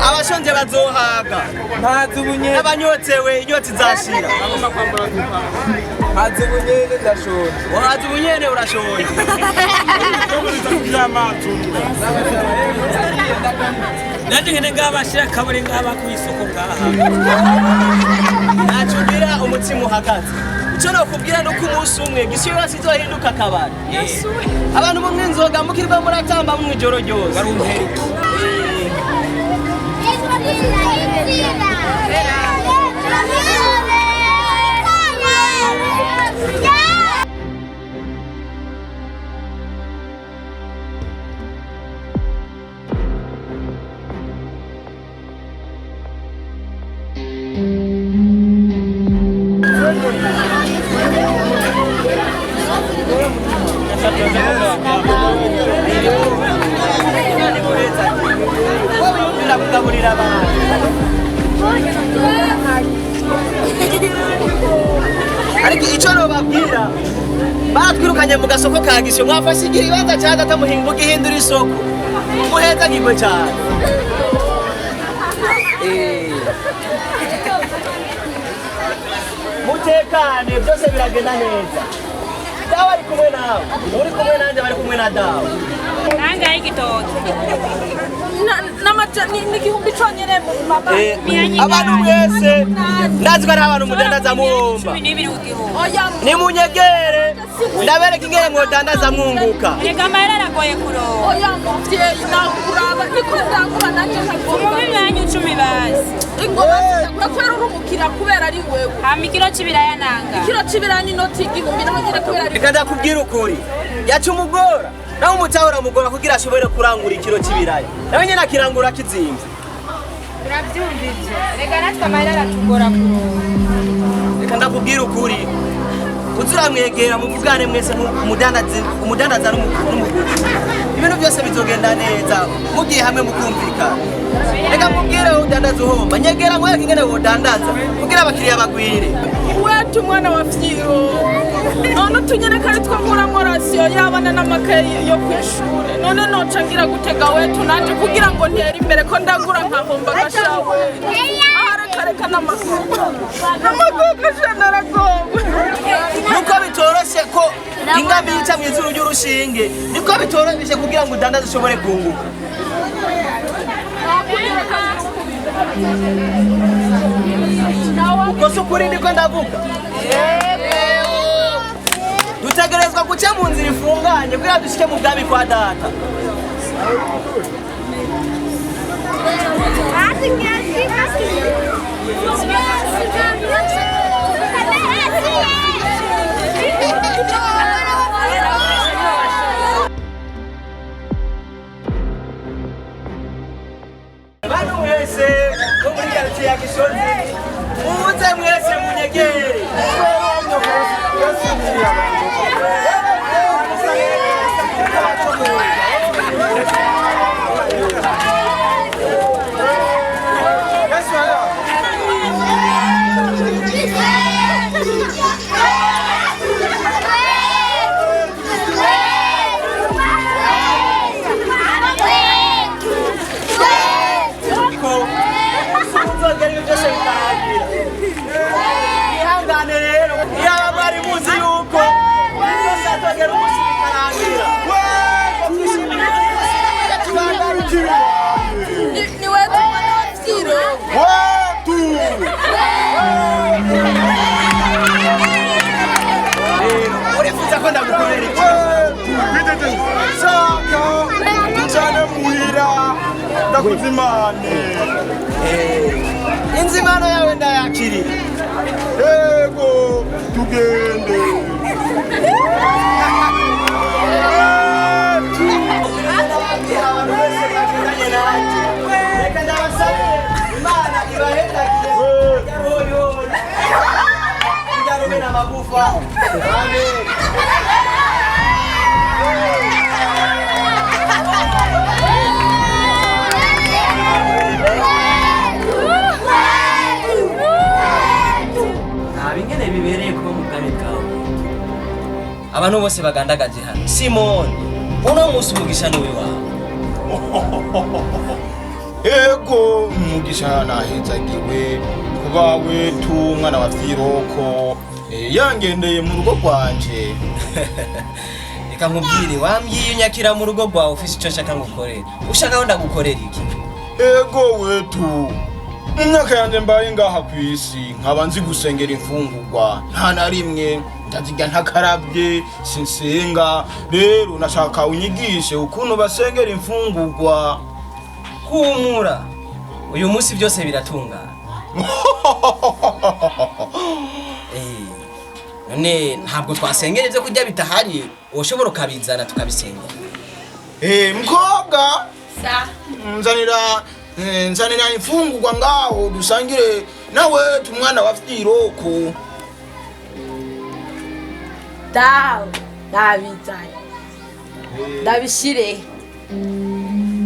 abashonje bazohaga ntazi ubunyene n'abanyotewe inyota izashira ntazi ubunyene ndashonje wahaza ubunyene urashonje nanje ngene ngabashira kabure ngaba ku isoko ngaha nacugira umutima uhagaze icyo nakubwira nuko umunsi umwe gisiyo sizohinduka akabari abantu mu mwinzoga mukirwa muratamba mu ijoro ryose barumperi kugaburira abantu ariko icyo nobabwira batwirukanye mu gasoko ka Gisyo mwafashe ikibanza cya data muhinga gihindura isoko muheza ngigwe cyane mutekane byose biragenda neza dawa ari kumwe nawe uri kumwe nanjye bari kumwe na dawa nangaye igitoki n'igihumbi cyonyine mama abantu mwese ndazi ko ari abantu mudandaza muhomba nimunyegere ndabereka ingene mwodandaza mwunguka reka amahera aragoye kuronka oya muvyeyi nakuraba niko ndakura nanjye umubi banyu 10 basi ingoma kubera urumukira kubera ari wewe hama ikiro c'ibiraya nanga ikiro c'ibiraya n'inoti igihumbi naho nyine kubera ari reka ndakubwira ukuri yaca umugora nawe umutahura mugora kugira ashobore kurangura ikiro c'ibiraya nawe nyene akirangura kizimvye uravyumvije reka natwe amahera aratugora kuronka reka ndakubwira ukuri uzuramwegera muvugane mwese umudandaza n'umuguzi ibintu byose bizogenda neza mugiye hamwe mukumvikana reka mubwire udandaza uhomba nyegera mwereke ingene wodandaza kugira abakiriya bagwire wetu mwana wa fyiro none tunyereka ari two nkuramo rasiyo y'abana n'amakaye yo kw'ishure none noca ngira gutega wetu nanje kugira ngo ntere imbere ko ndagura nkahomba gashawe aharekareka n'amagogo shanaragogo nuko bitoroshe ko ingami yica mw'izuru ry'urushinge niko bitoroshe kugira ngo udandaze ushobore kunguka uko si ukuri niko ndavuga dutegerezwa guca mu nzira ifunganye kugira dushike mu bwami kwa data bantu mwese bo muri quartier ya Gisozi muze mwese munyegere ndakuzimane inzimano yawe ndayakiriye yego tugende reka ndabasabe imana ibahezagire kugira rube n'amagufa amen abantu bose bagandagaje hano Simon uno musi umugisha niwe wawe ego umugisha nahezagiwe kuba wetu umwana wa Firoko yangendeye mu rugo rwanje. Reka nkubwire wambwiye unyakira mu rugo rwawe ufise ico nshaka ngukorera. Ushaka aho ndagukorera iki? Ego wetu imyaka yanje mbaye ngaha kwisi nkaba nzi gusengera imfungurwa nta na rimwe ndaziga ntakarabye sinsenga. Rero nashaka unyigishe ukuntu basengera imfungurwa. Humura uyu munsi byose biratungana. None ntabwo twasengera ivyo kurya bitahari ushobora ukabizana tukabisengera. Mkoga Sa. nzanira imfungurwa ngaho dusangire nawe tumwana wa Firoko. Dawe ndabizanye ndabishire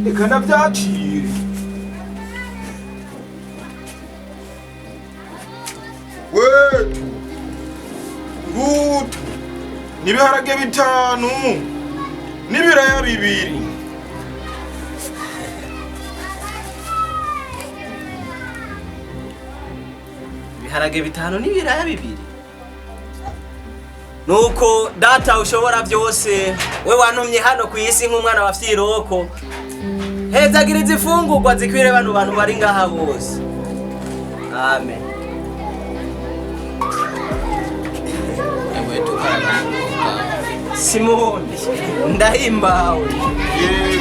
Reka ndavyakire. Wetu ngutu n'ibiharage 5 n'ibiraya 2. Ibiharage 5 n'ibiraya 2. Nuko data ushobora byose we wantumye hano ku isi nk'umwana wa Firoko. Hezagira izifungurwa zikwire bantu bari ngaha bose. Amen. Simoni ndahimbawe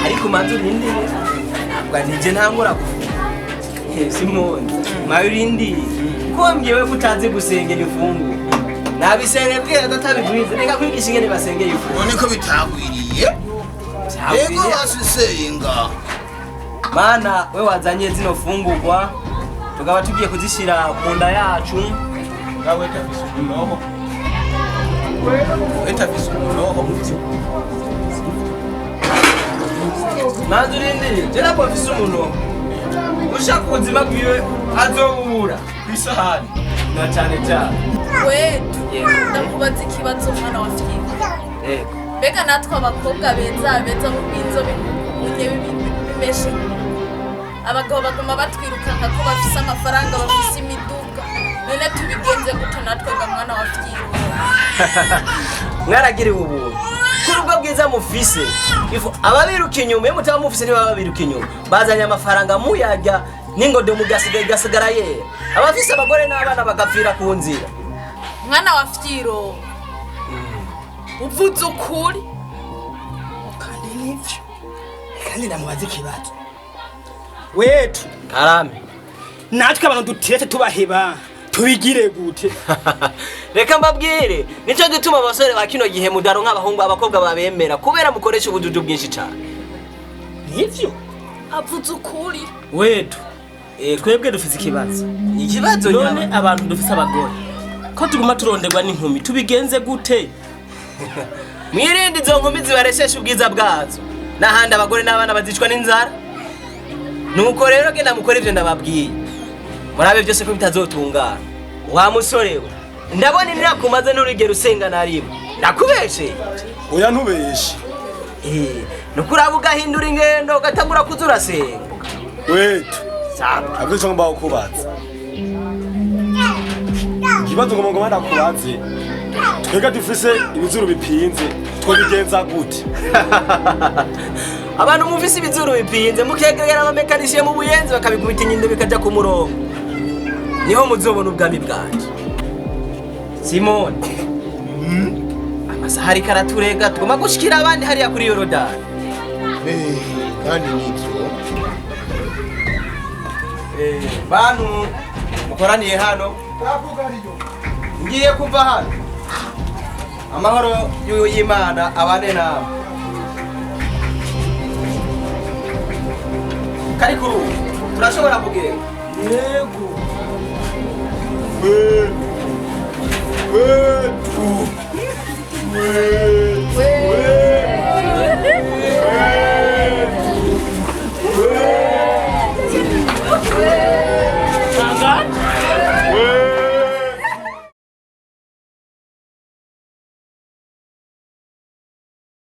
ariko manzu urindi ntabwo nije ntangura Simoni mayurindi ko mbyewe kutazi gusengera ifungu nabisenge bwira databigwize reka kwigisha ingene basengera ifungu None ko bitagwiriye ego basisenga. Mana we wazanye zino fungurwa tukaba tugiye kuzishira mu nda yacu Gawe tafise umunoho. Etafise umunoho muvyo. manzu urindi jera ko afise umunoho ushaka ubuzima bwiwe azobura kwisahani na cyane cyane. wetu ndakubaza ikibazo mwana wa Firoko. Mbega natwe abakobwa beza mu bw'inzobe bimeshe abagabo baguma batwirukana ko bafise amafaranga bafise imiduga none tubigenze gute natwe ga mwana wa Firoko? Mwaragiriwe ubuntu kuri ubwo bwiza mufise ifu ababiruka inyuma mutaba mufise niba babiruka inyuma bazanye amafaranga muyarya n'ingodo mugasigara yera abafise abagore n'abana bagapfira ku nzira. Mwana wa Firoko uvuze ukuri kandi nivyo kandi namubaza ikibazo wetu Karame natwe abantu dutirete tubaheba tubigire gute? reka mbabwire nico gituma abasore ba kino gihe mudaro nk'abahungu abakobwa babemera kubera mukoresha ubududu bwinshi cyane. Nivyo avuze ukuri wetu twebwe dufise ikibazo none none abantu dufise abagore ko tuguma turonderwa n'inkumi tubigenze gute? mwirinde izo nkumi zibareshesha ubwiza bwazo n'ahandi abagore n'abana bazicwa n'inzara. Nuko rero genda mukora ivyo ndababwiye murabe byose ko bitazotungana. Wa musore we ndabona imyaka umaze n'urugero usenga na rimwe ndakubeshe. Oya ntubeshe. Nukuraba ugahindura ingendo ugatangura kuza urasenga. Wetu Sawa avuze ngo bakubaza ikibazo ngo ndakubaze twega dufise ibizuru bipinze twobigenza gute? abantu mufise ibizuru bipinze mukegera abamekanishiye mu buyenzi bakabikubita inyinde bikaja ku murongo niho muzobona ubwami bwanje. Simoni amasaha ariko araturega tugomba gushikira abandi hariya kuri Yorodani. Kandi nivyo bantu mukoraniye hano ngiye kuva hano amahoro y'Imana abane nawe. Karikuru turashobora kugenda. Yego wetu